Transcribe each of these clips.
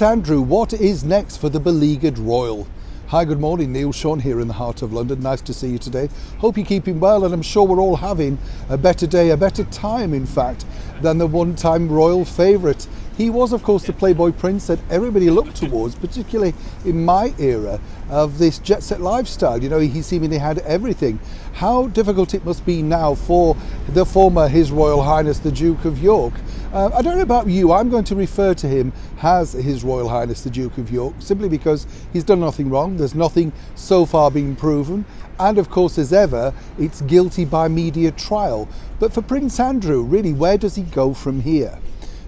Andrew, what is next for the beleaguered royal? Hi, good morning. Neil Sean here in the heart of London. Nice to see you today. Hope you're keeping well, and I'm sure we're all having a better day, a better time, in fact, than the one-time royal favourite. He was, of course, the Playboy Prince that everybody looked towards, particularly in my era of this jet-set lifestyle. You know, he seemingly had everything. How difficult it must be now for the former His Royal Highness the Duke of York. I don't know about you, I'm going to refer to him as His Royal Highness the Duke of York, simply because he's done nothing wrong. There's nothing so far been proven. And of course, as ever, it's guilty by media trial. But for Prince Andrew, really, where does he go from here?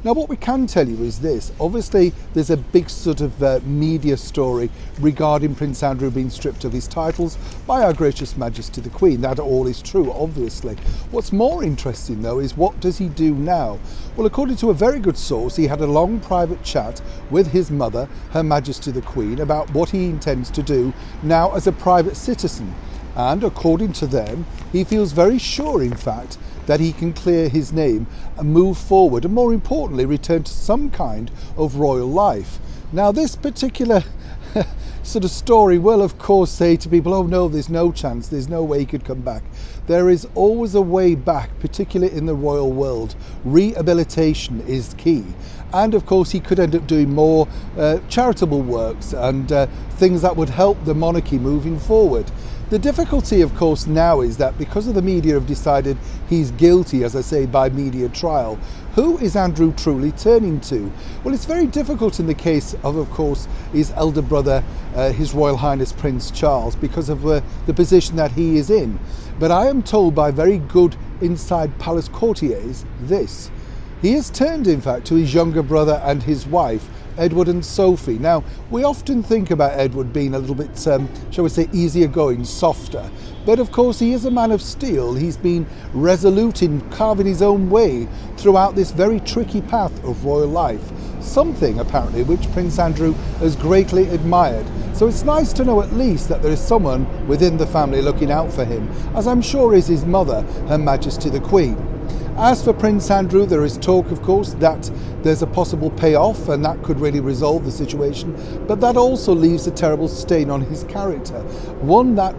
Now, what we can tell you is this. Obviously, there's a big sort of media story regarding Prince Andrew being stripped of his titles by Our Gracious Majesty the Queen. That all is true, obviously. What's more interesting, though, is what does he do now? Well, according to a very good source, he had a long private chat with his mother, Her Majesty the Queen, about what he intends to do now as a private citizen. And according to them, he feels very sure, in fact, that he can clear his name and move forward, and more importantly, return to some kind of royal life. Now, this particular sort of story will, of course, say to people, oh no, there's no chance, there's no way he could come back. There is always a way back, particularly in the royal world. Rehabilitation is key. And of course, he could end up doing more charitable works and things that would help the monarchy moving forward. The difficulty, of course, now is that because of the media have decided he's guilty, as I say, by media trial, who is Andrew truly turning to? Well, it's very difficult in the case of course, his elder brother, His Royal Highness Prince Charles, because of the position that he is in. But I am told by very good inside palace courtiers this. He has turned, in fact, to his younger brother and his wife, Edward and Sophie. Now, we often think about Edward being a little bit, shall we say, easier going, softer. But of course, he is a man of steel. He's been resolute in carving his own way throughout this very tricky path of royal life. Something, apparently, which Prince Andrew has greatly admired. So it's nice to know at least that there is someone within the family looking out for him, as I'm sure is his mother, Her Majesty the Queen. As for Prince Andrew, there is talk, of course, that there's a possible payoff and that could really resolve the situation, but that also leaves a terrible stain on his character. One that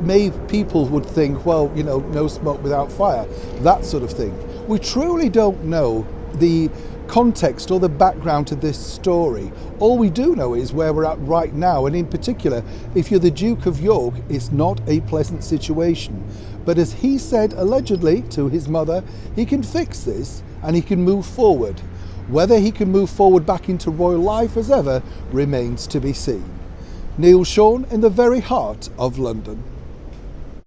people would think, well, you know, no smoke without fire, that sort of thing. We truly don't know the context or the background to this story. All we do know is where we're at right now, and in particular, if you're the Duke of York, it's not a pleasant situation. But as he said allegedly to his mother, he can fix this and he can move forward. Whether he can move forward back into royal life as ever remains to be seen. Neil Sean in the very heart of London.